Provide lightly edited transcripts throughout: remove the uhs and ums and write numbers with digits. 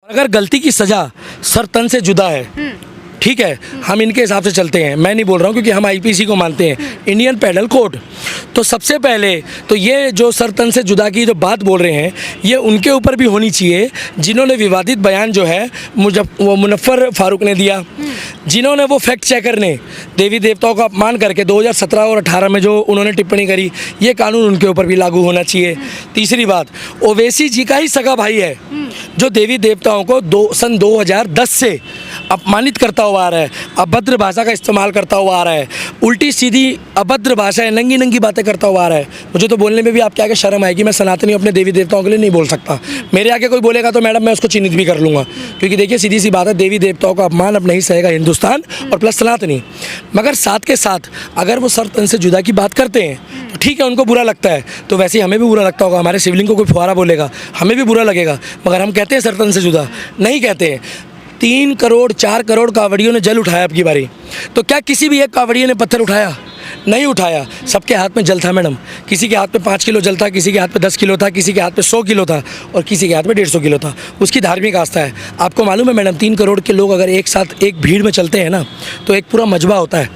अगर गलती की सज़ा सर तन से जुदा है, ठीक है, हम इनके हिसाब से चलते हैं, मैं नहीं बोल रहा हूँ क्योंकि हम आईपीसी को मानते हैं, इंडियन पेनल कोड। तो सबसे पहले तो ये जो सर तन से जुदा की जो बात बोल रहे हैं ये उनके ऊपर भी होनी चाहिए जिन्होंने विवादित बयान जो है वो मुनव्वर फारूक ने दिया, जिन्होंने वो फैक्ट चेकर ने देवी देवताओं का अपमान करके 2017 और 18 में जो उन्होंने टिप्पणी करी, ये कानून उनके ऊपर भी लागू होना चाहिए। तीसरी बात, ओवैसी जी का ही सगा भाई है जो देवी देवताओं को सन 2010 से अपमानित करता हुआ आ रहा है, अभद्र भाषा का इस्तेमाल करता हुआ आ रहा है, उल्टी सीधी अभद्र भाषाएं, नंगी नंगी बातें करता हुआ आ रहा है। मुझे तो बोलने में भी आपके आगे शर्म आएगी, मैं सनातनी अपने देवी देवताओं के लिए नहीं बोल सकता। मेरे आगे कोई बोलेगा तो मैडम मैं उसको चिन्हित भी कर लूँगा, क्योंकि देखिए सीधी सी बात है, देवी देवताओं का अपमान अब नहीं सहेगा हिंदुस्तान और प्लस सनातनी। मगर साथ के साथ अगर वो सर तन से जुदा की बात करते हैं तो ठीक है, उनको बुरा लगता है, तो वैसे ही हमें भी बुरा लगता होगा। हमारे शिवलिंग को कोई फुहारा बोलेगा हमें भी बुरा लगेगा, मगर हम कहते हैं सर तन से जुदा नहीं कहते हैं। 3 करोड़ 4 करोड़ कावड़ियों ने जल उठाया अब की बारी, तो क्या किसी भी एक कावड़िए ने पत्थर उठाया? नहीं उठाया। सबके हाथ में जल था मैडम, किसी के हाथ में 5 किलो जल था, किसी के हाथ में 10 किलो था, किसी के हाथ में 100 किलो था और किसी के हाथ में 150 किलो था। उसकी धार्मिक आस्था है। आपको मालूम है मैडम, 3 करोड़ के लोग अगर एक साथ एक भीड़ में चलते हैं ना तो एक पूरा मजबा होता है।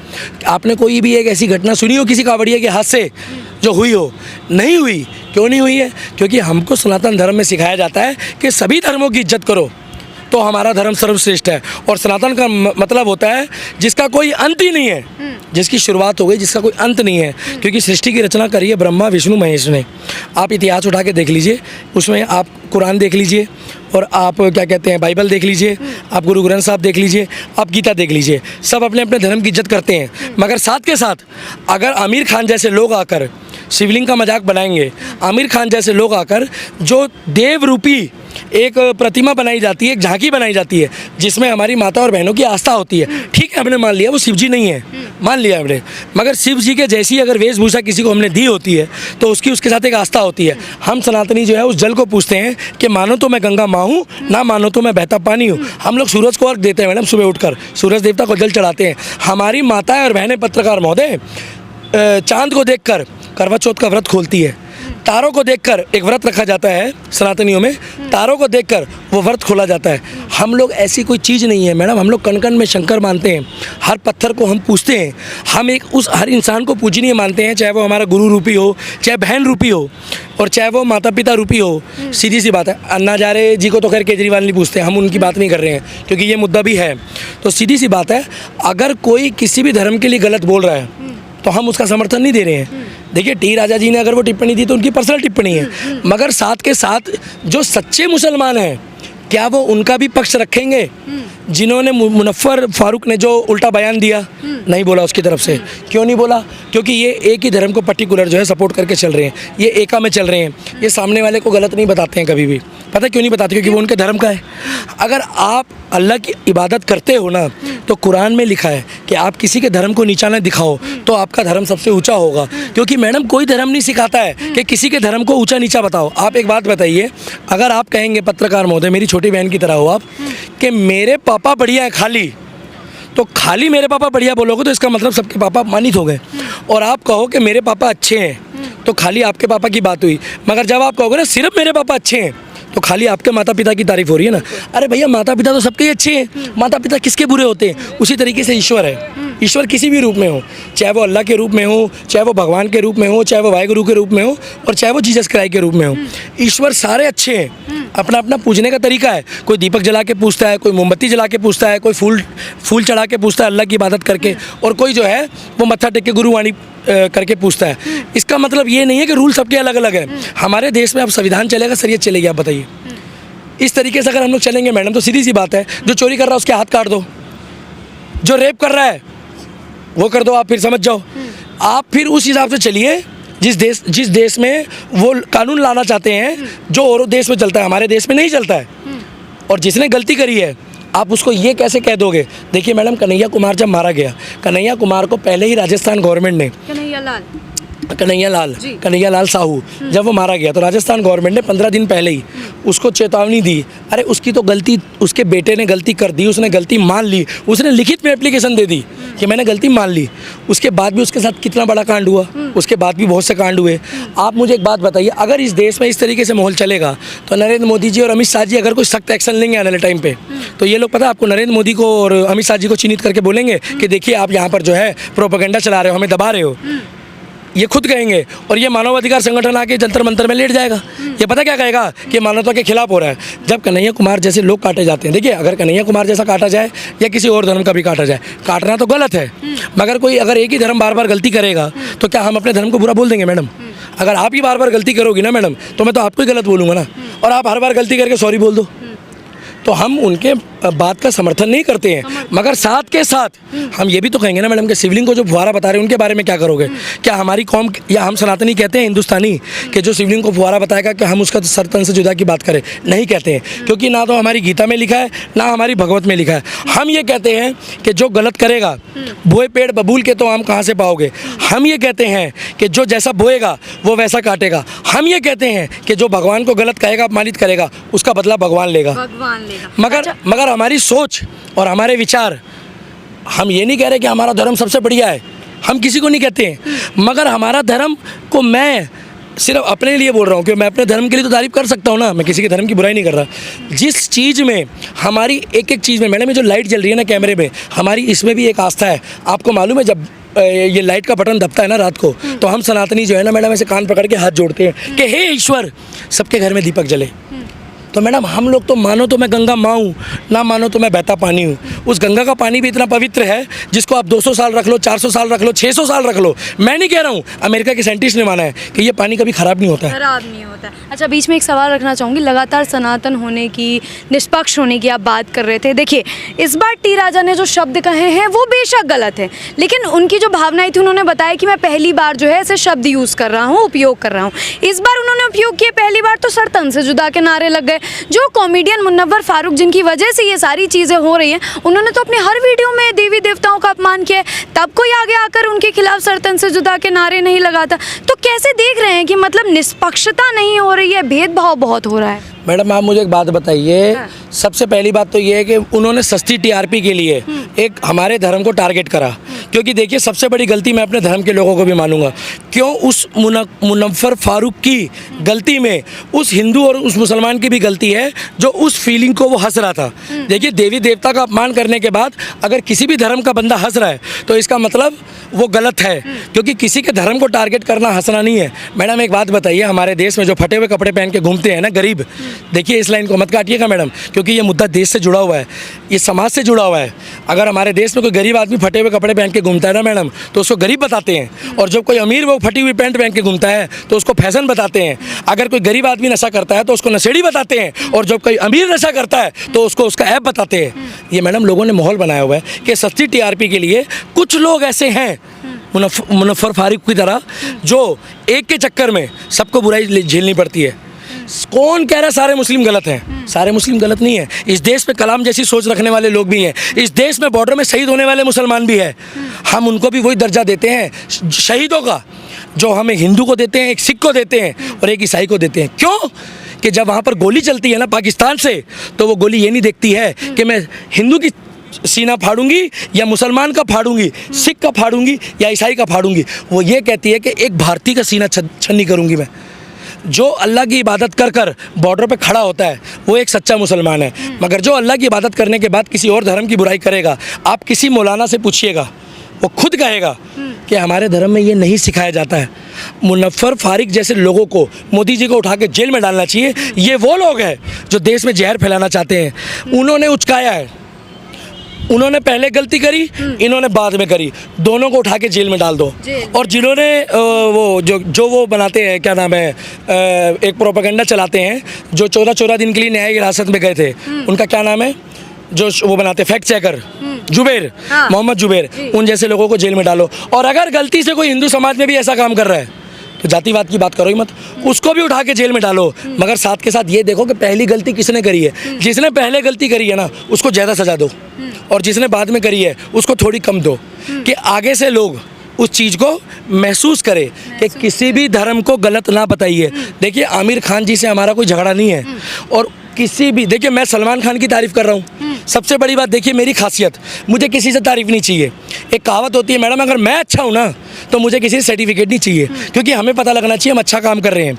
आपने कोई भी एक ऐसी घटना सुनी हो किसी कावड़िए के हाथ से जो हुई हो? नहीं हुई। क्यों नहीं हुई है? क्योंकि हमको सनातन धर्म में सिखाया जाता है कि सभी धर्मों की इज्जत करो तो हमारा धर्म सर्वश्रेष्ठ है। और सनातन का मतलब होता है जिसका कोई अंत ही नहीं है, जिसकी शुरुआत हो गई जिसका कोई अंत नहीं है, क्योंकि सृष्टि की रचना करी है ब्रह्मा विष्णु महेश ने। आप इतिहास उठा के देख लीजिए, उसमें आप कुरान देख लीजिए और आप क्या कहते हैं बाइबल देख लीजिए, आप गुरु ग्रंथ साहब देख लीजिए, आप गीता देख लीजिए, सब अपने अपने धर्म की इज्जत करते हैं। मगर साथ के साथ अगर आमिर खान जैसे लोग आकर शिवलिंग का मजाक बनाएंगे, आमिर खान जैसे लोग आकर जो देव रूपी एक प्रतिमा बनाई जाती है, एक झांकी बनाई जाती है जिसमें हमारी माता और बहनों की आस्था होती है, ठीक है हमने मान लिया वो शिव जी नहीं है, मान लिया हमने, मगर शिव जी के जैसी अगर वेशभूषा किसी को हमने दी होती है तो उसके साथ एक आस्था होती है। हम सनातनी जो है उस जल को पूछते हैं कि मानो तो मैं गंगा माँ हूँ, ना मानो तो मैं बहता पानी हूँ। हम लोग सूरज को अर्घ देते हैं मैडम, सुबह उठकर सूरज देवता को जल चढ़ाते हैं। हमारी माताएं और बहनें पत्रकार महोदय चांद को देखकर करवा चौथ का व्रत खोलती है, तारों को देखकर एक व्रत रखा जाता है सनातनियों में, तारों को देखकर वो व्रत खोला जाता है। हम लोग ऐसी कोई चीज़ नहीं है मैडम, हम लोग कण कण में शंकर मानते हैं, हर पत्थर को हम पूजते हैं, हम एक उस हर इंसान को पूजनीय मानते हैं, चाहे वो हमारा गुरु रूपी हो, चाहे बहन रूपी हो और चाहे वो माता पिता रूपी हो। सीधी सी बात है, अन्ना हजारे जी को तो खैर केजरीवाल नहीं पूछते, हम उनकी बात नहीं कर रहे हैं क्योंकि ये मुद्दा भी है। तो सीधी सी बात है, अगर कोई किसी भी धर्म के लिए गलत बोल रहा है तो हम उसका समर्थन नहीं दे रहे हैं। देखिए टी राजा जी ने अगर वो टिप्पणी दी तो उनकी पर्सनल टिप्पणी है, मगर साथ के साथ जो सच्चे मुसलमान हैं क्या वो उनका भी पक्ष रखेंगे? जिन्होंने मुनव्वर फारूक ने जो उल्टा बयान दिया, नहीं बोला उसकी तरफ से। क्यों नहीं बोला? क्योंकि ये एक ही धर्म को पर्टिकुलर जो है सपोर्ट करके चल रहे हैं, ये एका में चल रहे हैं, ये सामने वाले को गलत नहीं बताते हैं कभी भी। पता क्यों नहीं बताते? क्योंकि वो उनके धर्म का है। अगर आप अल्लाह की इबादत करते हो ना तो कुरान में लिखा है कि आप किसी के धर्म को नीचा न दिखाओ तो आपका धर्म सबसे ऊंचा होगा। क्योंकि मैडम कोई धर्म नहीं सिखाता है कि किसी के धर्म को ऊंचा नीचा बताओ। आप एक बात बताइए, अगर आप कहेंगे पत्रकार महोदय, मेरी छोटी बहन की तरह हो आप, कि मेरे पापा बढ़िया है खाली, तो खाली मेरे पापा बढ़िया बोलोगे तो इसका मतलब सबके पापा अपमानित हो गए। और आप कहो कि मेरे पापा अच्छे हैं तो खाली आपके पापा की बात हुई। मगर जब आप कहोगे ना सिर्फ मेरे पापा अच्छे हैं तो खाली आपके माता पिता की तारीफ हो रही है ना। अरे भैया माता पिता तो सबके ही अच्छे हैं, माता पिता किसके बुरे होते हैं? उसी तरीके से ईश्वर है। ईश्वर किसी भी रूप में हो, चाहे वो अल्लाह के रूप में हो, चाहे वो भगवान के रूप में हो, चाहे वो वाहिगुरु के रूप में हो और चाहे वो जीसस क्राइस्ट के रूप में हो, ईश्वर सारे अच्छे हैं। अपना अपना पूजने का तरीका है। कोई दीपक जला के पूजता है, कोई मोमबत्ती जला के पूजता है, कोई फूल चढ़ा के पूजता है अल्लाह की इबादत करके, और कोई जो है वो मत्था टेक के गुरुवाणी करके पूछता है। इसका मतलब ये नहीं है कि रूल सबके अलग अलग है। हमारे देश में अब संविधान चलेगा, शरीयत चलेगी। आप बताइए, इस तरीके से अगर हम लोग चलेंगे मैडम तो सीधी सी बात है, जो चोरी कर रहा है उसके हाथ काट दो, जो रेप कर रहा है वो कर दो। आप फिर समझ जाओ, आप फिर उस हिसाब से चलिए जिस देश में वो कानून लाना चाहते हैं जो और देश में चलता है, हमारे देश में नहीं चलता है। और जिसने गलती करी है आप उसको ये कैसे कह दोगे? देखिए मैडम, कन्हैया कुमार जब मारा गया, कन्हैया कुमार को पहले ही राजस्थान गवर्नमेंट ने कन्हैया लाल साहू जब वो मारा गया तो राजस्थान गवर्नमेंट ने 15 दिन पहले ही उसको चेतावनी दी। अरे उसकी तो गलती, उसके बेटे ने गलती कर दी, उसने गलती मान ली, उसने लिखित में एप्लीकेशन दे दी कि मैंने गलती मान ली, उसके बाद भी उसके साथ कितना बड़ा कांड हुआ, उसके बाद भी बहुत से कांड हुए। आप मुझे एक बात बताइए, अगर इस देश में इस तरीके से माहौल चलेगा तो नरेंद्र मोदी जी और अमित शाह जी अगर कोई सख्त एक्शन लेंगे आने वाले टाइम पे, तो ये लोग पता है आपको, नरेंद्र मोदी को और अमित शाह जी को चिन्हित करके बोलेंगे कि देखिए आप यहाँ पर जो है प्रोपेगेंडा चला रहे हो, हमें दबा रहे हो, ये खुद कहेंगे। और ये मानवाधिकार संगठन आके जंतर मंतर में लेट जाएगा। ये पता क्या कहेगा कि मानवता के खिलाफ हो रहा है। जब कन्हैया कुमार जैसे लोग काटे जाते हैं, देखिए अगर कन्हैया कुमार जैसा काटा जाए या किसी और धर्म का भी काटा जाए, काटना तो गलत है, मगर कोई अगर एक ही धर्म बार बार गलती करेगा तो क्या हम अपने धर्म को बुरा बोल देंगे मैडम? अगर आप ही बार बार गलती करोगी ना मैडम, तो मैं तो आपको ही गलत बोलूँगा ना, और आप हर बार गलती करके सॉरी बोल दो, तो हम उनके बात का समर्थन नहीं करते हैं। मगर साथ के साथ हम ये भी तो कहेंगे ना मैडम कि शिवलिंग को जो फुहारा बता रहे हैं उनके बारे में क्या करोगे? क्या हमारी कौम या हम सनातनी कहते हैं हिंदुस्तानी कि जो शिवलिंग को फुहारा बताएगा कि हम उसका सर तन से जुदा की बात करें? नहीं कहते हैं, क्योंकि ना तो हमारी गीता में लिखा है ना हमारी भगवत में लिखा है। हम ये कहते हैं कि जो गलत करेगा, बोए पेड़ बबूल के तो आम कहाँ से पाओगे। हम ये कहते हैं कि जो जैसा बोएगा वो वैसा काटेगा। हम ये कहते हैं कि जो भगवान को गलत कहेगा, अपमानित करेगा, उसका बदला भगवान लेगा। मगर हमारी सोच और हमारे विचार, हम ये नहीं कह रहे कि हमारा धर्म सबसे बढ़िया है, हम किसी को नहीं कहते हैं, मगर हमारा धर्म को मैं सिर्फ अपने लिए बोल रहा हूँ कि मैं अपने धर्म के लिए तो तारीफ कर सकता हूँ ना, मैं किसी के धर्म की बुराई नहीं कर रहा। जिस चीज़ में हमारी एक एक चीज़ में, मैडम ये जो लाइट जल रही है ना कैमरे में, हमारी इसमें भी एक आस्था है। आपको मालूम है जब ये लाइट का बटन दबता है ना रात को, तो हम सनातनी जो है ना मैडम ऐसे कान पकड़ के हाथ जोड़ते हैं कि हे ईश्वर सबके घर में दीपक जले। तो मैडम हम लोग तो मानो तो मैं गंगा माँ हूँ, ना मानो तो मैं बहता पानी हूँ। उस गंगा का पानी भी इतना पवित्र है जिसको आप 200 साल रख लो, 400 साल रख लो, 600 साल रख लो, मैं नहीं कह रहा हूँ, अमेरिका के साइंटिस्ट ने माना है कि ये पानी कभी ख़राब नहीं होता है। खराब नहीं होता है। अच्छा, बीच में एक सवाल रखना चाहूँगी, लगातार सनातन होने की, निष्पक्ष होने की आप बात कर रहे थे। देखिए इस बार टी राजा ने जो शब्द कहे हैं वो बेशक गलत है, लेकिन उनकी जो भावनाएं थी, उन्होंने बताया कि मैं पहली बार जो है ऐसे शब्द यूज़ कर रहा हूँ, उपयोग कर रहा हूँ। इस बार उन्होंने उपयोग किए, पहली बार तो सर तन से जुदा के नारे लग गए। जो कॉमेडियन मुनव्वर फारूक जिनकी वजह से ये सारी चीज़ें हो रही हैं, उन्होंने तो अपने हर वीडियो में देवी देवताओं का अपमान किया है, तब कोई आगे आकर उनके खिलाफ सर तन से जुदा के नारे नहीं लगाता। तो कैसे देख रहे हैं कि मतलब निष्पक्षता नहीं हो रही है, भेदभाव बहुत हो रहा है? मैडम आप मुझे एक बात बताइए, सबसे पहली बात तो ये है कि उन्होंने सस्ती टीआरपी के लिए एक हमारे धर्म को टारगेट करा, क्योंकि देखिए सबसे बड़ी गलती मैं अपने धर्म के लोगों को भी मानूंगा, क्यों उस मुनव्वर फारूक की गलती में उस हिंदू और उस मुसलमान की भी गलती है जो उस फीलिंग को वो हंस रहा था। देखिए देवी देवता का अपमान करने के बाद अगर किसी भी धर्म का बंदा हंस रहा है तो इसका मतलब वो गलत है, क्योंकि किसी के धर्म को टारगेट करना हंसना नहीं है। मैडम एक बात बताइए, हमारे देश में जो फटे हुए कपड़े पहन के घूमते हैं ना गरीब, देखिए इस लाइन को मत काटिएगा मैडम, क्योंकि ये मुद्दा देश से जुड़ा हुआ है, ये समाज से जुड़ा हुआ है। अगर हमारे देश में कोई गरीब आदमी फटे हुए कपड़े पहन के घूमता है ना मैडम, तो उसको गरीब बताते हैं, और जब कोई अमीर वो फटी हुई पैंट पहन के घूमता है तो उसको फैशन बताते हैं। अगर कोई गरीब आदमी नशा करता है तो उसको नशेड़ी बताते हैं, और जब कोई अमीर नशा करता है तो उसको उसका ऐप बताते हैं। ये मैडम लोगों ने माहौल बनाया हुआ है कि सस्ती टीआरपी के लिए कुछ लोग ऐसे हैं मुनव्वर फारूक की तरह, जो एक के चक्कर में सबको बुराई झेलनी पड़ती है। कौन कह रहा है सारे मुस्लिम गलत हैं? सारे मुस्लिम गलत नहीं है। इस देश में कलाम जैसी सोच रखने वाले लोग भी हैं, इस देश में बॉर्डर में शहीद होने वाले मुसलमान भी हैं। हम उनको भी वही दर्जा देते हैं शहीदों का जो हमें हिंदू को देते हैं, एक सिख को देते हैं और एक ईसाई को देते हैं। क्यों? कि जब वहाँ पर गोली चलती है ना पाकिस्तान से, तो वो गोली ये नहीं देखती है कि मैं हिंदू की सीना फाड़ूंगी या मुसलमान का फाड़ूंगी, सिख का फाड़ूंगी या ईसाई का फाड़ूंगी। वो ये कहती है कि एक भारतीय का सीना छन्नी करूंगी मैं। जो अल्लाह की इबादत कर कर बॉर्डर पे खड़ा होता है वो एक सच्चा मुसलमान है। मगर जो अल्लाह की इबादत करने के बाद किसी और धर्म की बुराई करेगा, आप किसी मौलाना से पूछिएगा, वो खुद कहेगा कि हमारे धर्म में ये नहीं सिखाया जाता है। मुनव्वर फारूक जैसे लोगों को मोदी जी को उठा के जेल में डालना चाहिए। ये वो लोग हैं जो देश में जहर फैलाना चाहते हैं, उन्होंने उचकाया है। उन्होंने पहले गलती करी, इन्होंने बाद में करी, दोनों को उठा के जेल में डाल दो। और जिन्होंने वो जो वो बनाते हैं, क्या नाम है, एक प्रोपेगेंडा चलाते हैं, जो 14 दिन के लिए न्यायिक हिरासत में गए थे, उनका क्या नाम है, जो वो बनाते फैक्ट चेकर, जुबैर, मोहम्मद जुबैर, उन जैसे लोगों को जेल में डालो। और अगर गलती से कोई हिंदू समाज में भी ऐसा काम कर रहा है तो जातिवाद की बात करो ही मत, उसको भी उठा के जेल में डालो। मगर साथ के साथ ये देखो कि पहली गलती किसने करी है। जिसने पहले गलती करी है ना उसको ज़्यादा सजा दो, और जिसने बाद में करी है उसको थोड़ी कम दो, कि आगे से लोग उस चीज़ को महसूस करें कि किसी भी धर्म को गलत ना बताइए। देखिए आमिर खान जी से हमारा कोई झगड़ा नहीं है, और किसी भी, देखिए मैं सलमान खान की तारीफ़ कर रहा हूँ, सबसे बड़ी बात देखिए, मेरी खासियत, मुझे किसी से तारीफ नहीं चाहिए। एक कहावत होती है मैडम, अगर मैं अच्छा हूँ ना तो मुझे किसी से सर्टिफिकेट नहीं चाहिए, क्योंकि हमें पता लगना चाहिए हम अच्छा काम कर रहे हैं।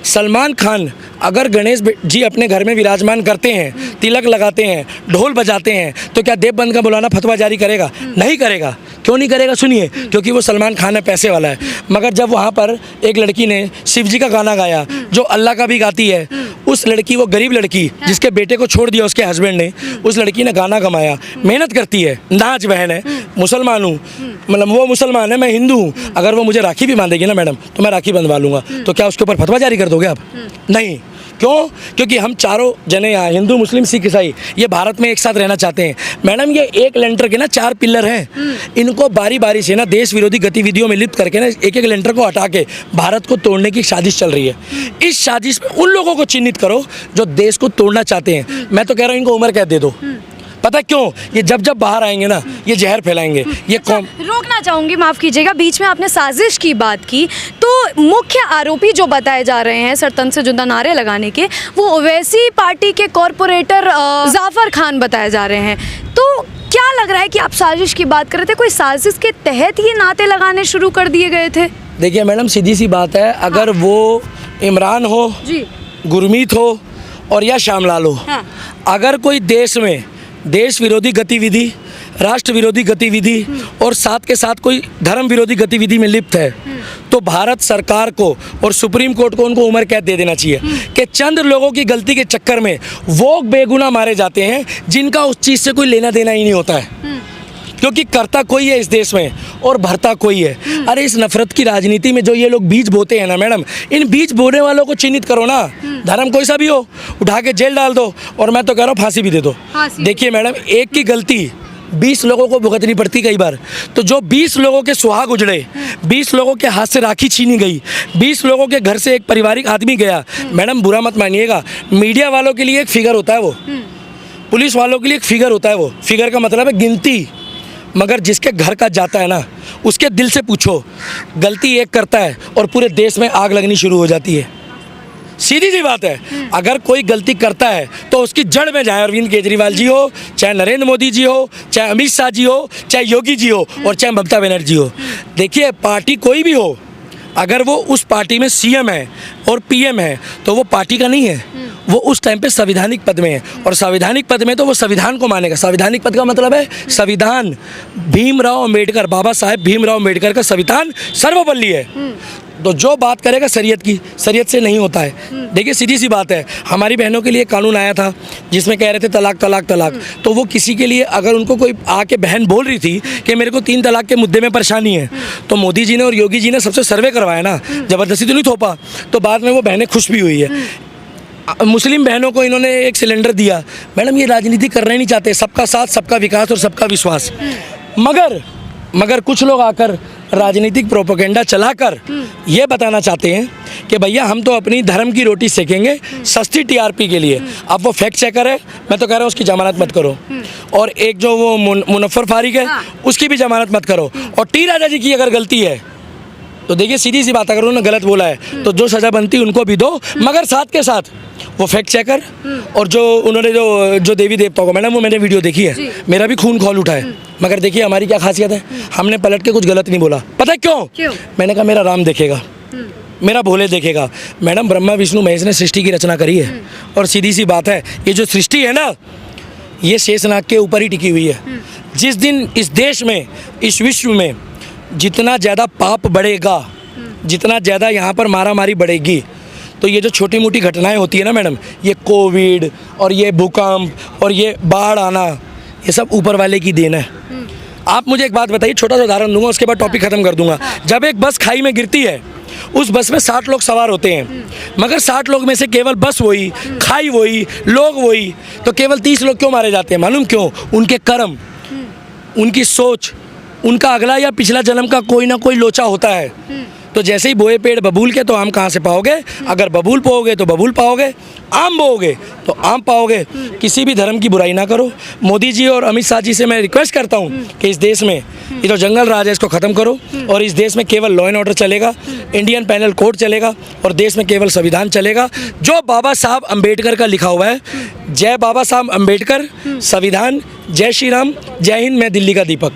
सलमान खान अगर गणेश जी अपने घर में विराजमान करते हैं, तिलक लगाते हैं, ढोल बजाते हैं, तो क्या देवबंद का मौलाना फतवा जारी करेगा? नहीं करेगा। क्यों नहीं करेगा? सुनिए, क्योंकि वो सलमान खान है, पैसे वाला है। मगर जब वहाँ पर एक लड़की ने शिव जी का गाना गाया जो अल्लाह का भी गाती है, उस लड़की, वो गरीब लड़की जिसके बेटे को छोड़ दिया उसके हस्बैंड ने, उस लड़की ने गाना गवाया, मेहनत करती है, नाच बहन है, मुसलमान हूँ, मतलब वो मुसलमान है, मैं हिंदू हूँ, अगर वो मुझे राखी भी बांधेगी ना मैडम तो मैं राखी बंधवा लूँगा। तो क्या उसके ऊपर फतवा जारी कर दोगे आप? नहीं। क्यों? क्योंकि हम चारों जने यहाँ, हिंदू मुस्लिम सिख ईसाई, ये भारत में एक साथ रहना चाहते हैं। मैडम ये एक लेंटर के ना 4 पिलर हैं, इनको बारी बारी से ना देश विरोधी गतिविधियों में लिप्त करके ना एक एक लेंटर को हटा के भारत को तोड़ने की साजिश चल रही है। इस साजिश में उन लोगों को चिन्हित करो जो देश को तोड़ना चाहते हैं। मैं तो कह रहा हूँ इनको उम्र कैद दे दो। पता क्यों? ये जब जब बाहर आएंगे ना ये जहर फैलाएंगे। ये कौन? रोकना चाहूंगी, माफ कीजिएगा, बीच में आपने साजिश की बात की, तो मुख्य आरोपी जो बताए जा रहे हैं सरतंज से जुदा नारे लगाने के, वो ओवैसी पार्टी के कॉरपोरेटर जाफर खान बताए जा रहे हैं। तो क्या लग रहा है कि आप साजिश की बात कर रहे थे? कोई साजिश के तहत ये नारे लगाने शुरू कर दिए गए थे? देखिए मैडम, सीधी सी बात है, अगर वो इमरान हो जी, गुरमीत हो और या श्यामलाल हो, अगर कोई देश में देश विरोधी गतिविधि, राष्ट्र विरोधी गतिविधि और साथ के साथ कोई धर्म विरोधी गतिविधि में लिप्त है, तो भारत सरकार को और सुप्रीम कोर्ट को उनको उम्र कैद दे देना चाहिए कि चंद लोगों की गलती के चक्कर में वो बेगुनाह मारे जाते हैं जिनका उस चीज़ से कोई लेना देना ही नहीं होता है। क्योंकि करता कोई है इस देश में और भरता कोई है। अरे इस नफरत की राजनीति में जो ये लोग बीज बोते हैं ना मैडम, इन बीज बोने वालों को चिन्हित करो ना। धर्म कोई सा भी हो, उठा के जेल डाल दो, और मैं तो कह रहा हूँ फांसी भी दे दो। देखिए मैडम, एक की गलती 20 लोगों को भुगतनी पड़ती कई बार। तो जो 20 लोगों के सुहाग उजड़े, 20 लोगों के हाथ से राखी छीनी गई, 20 लोगों के घर से एक पारिवारिक आदमी गया, मैडम बुरा मत मानिएगा, मीडिया वालों के लिए एक फिगर होता है वो, पुलिस वालों के लिए एक फिगर होता है वो। फिगर का मतलब है गिनती। मगर जिसके घर का जाता है ना, उसके दिल से पूछो, गलती एक करता है और पूरे देश में आग लगनी शुरू हो जाती है। सीधी सी बात है, अगर कोई गलती करता है तो उसकी जड़ में, चाहे अरविंद केजरीवाल जी हो, चाहे नरेंद्र मोदी जी हो, चाहे अमित शाह जी हो, चाहे योगी जी हो और चाहे ममता बनर्जी हो। देखिए पार्टी कोई भी हो, अगर वो उस पार्टी में सीएम है और पीएम है तो वो पार्टी का नहीं है, वो उस टाइम पे संवैधानिक पद में है। और संवैधानिक पद में तो वो संविधान को मानेगा। संवैधानिक पद का मतलब है संविधान। भीमराव अम्बेडकर, बाबा साहेब भीमराव अम्बेडकर का संविधान सर्वपल्ली है। तो जो बात करेगा शरीयत की, शरीयत से नहीं होता है। देखिए सीधी सी बात है, हमारी बहनों के लिए कानून आया था जिसमें कह रहे थे तलाक तलाक तलाक। तो वो किसी के लिए, अगर उनको कोई आके बहन बोल रही थी कि मेरे को 3 तलाक के मुद्दे में परेशानी है, तो मोदी जी ने और योगी जी ने सबसे सर्वे करवाया ना, ज़बरदस्ती तो नहीं थोपा। तो बाद में वो बहनें खुश भी हुई है। मुस्लिम बहनों को इन्होंने एक सिलेंडर दिया। मैडम ये राजनीति करना ही नहीं चाहते, सबका साथ, सबका विकास और सबका विश्वास। मगर कुछ लोग आकर राजनीतिक प्रोपेगेंडा चलाकर ये बताना चाहते हैं कि भैया हम तो अपनी धर्म की रोटी सेकेंगे सस्ती टीआरपी के लिए। अब वो फैक्ट चेकर है, मैं तो कह रहा हूँ उसकी जमानत मत करो। और एक जो वो मुनफ्फर फारिक है, उसकी भी जमानत मत करो। और टी राजा जी की अगर गलती है तो देखिए सीधी सी बात, अगर उन्होंने गलत बोला है तो जो सज़ा बनती है उनको भी दो, मगर साथ के साथ वो फैक्ट चेकर और जो उन्होंने जो देवी देवताओं को, मैडम वो मैंने वीडियो देखी है, मेरा भी खून खौल उठा है। मगर देखिए हमारी क्या खासियत है, हमने पलट के कुछ गलत नहीं बोला। पता है क्यों? मैंने कहा मेरा राम देखेगा, मेरा भोले देखेगा। मैडम ब्रह्मा विष्णु महेश ने सृष्टि की रचना करी है, और सीधी सी बात है ये जो सृष्टि है ना, ये शेषनाग के ऊपर ही टिकी हुई है। जिस दिन इस देश में, इस विश्व में जितना ज़्यादा पाप बढ़ेगा, जितना ज़्यादा यहाँ पर मारामारी बढ़ेगी, तो ये जो छोटी मोटी घटनाएं होती है ना मैडम, ये कोविड और ये भूकंप और ये बाढ़ आना, ये सब ऊपर वाले की देन है। आप मुझे एक बात बताइए, छोटा सा उदाहरण दूंगा, उसके बाद टॉपिक ख़त्म कर दूंगा। जब एक बस खाई में गिरती है, उस बस में 60 लोग सवार होते हैं, मगर 60 लोग में से केवल बस वही, खाई वही, लोग वही, तो केवल 30 लोग क्यों मारे जाते हैं? मालूम क्यों? उनके कर्म, उनकी सोच, उनका अगला या पिछला जन्म का कोई ना कोई लोचा होता है। तो जैसे ही बोए पेड़ बबूल के तो आम कहाँ से पाओगे? अगर बबूल बोओगे तो बबूल पाओगे, आम बोओगे तो आम पाओगे। किसी भी धर्म की बुराई ना करो। मोदी जी और अमित शाह जी से मैं रिक्वेस्ट करता हूँ कि इस देश में ये जो जंगल राज है इसको ख़त्म करो और इस देश में केवल लॉ एंड ऑर्डर चलेगा, इंडियन पैनल कोड चलेगा और देश में केवल संविधान चलेगा जो बाबा साहब अम्बेडकर का लिखा हुआ है। जय बाबा साहब अम्बेडकर, संविधान, जय श्री राम, जय हिंद। मैं दिल्ली का दीपक।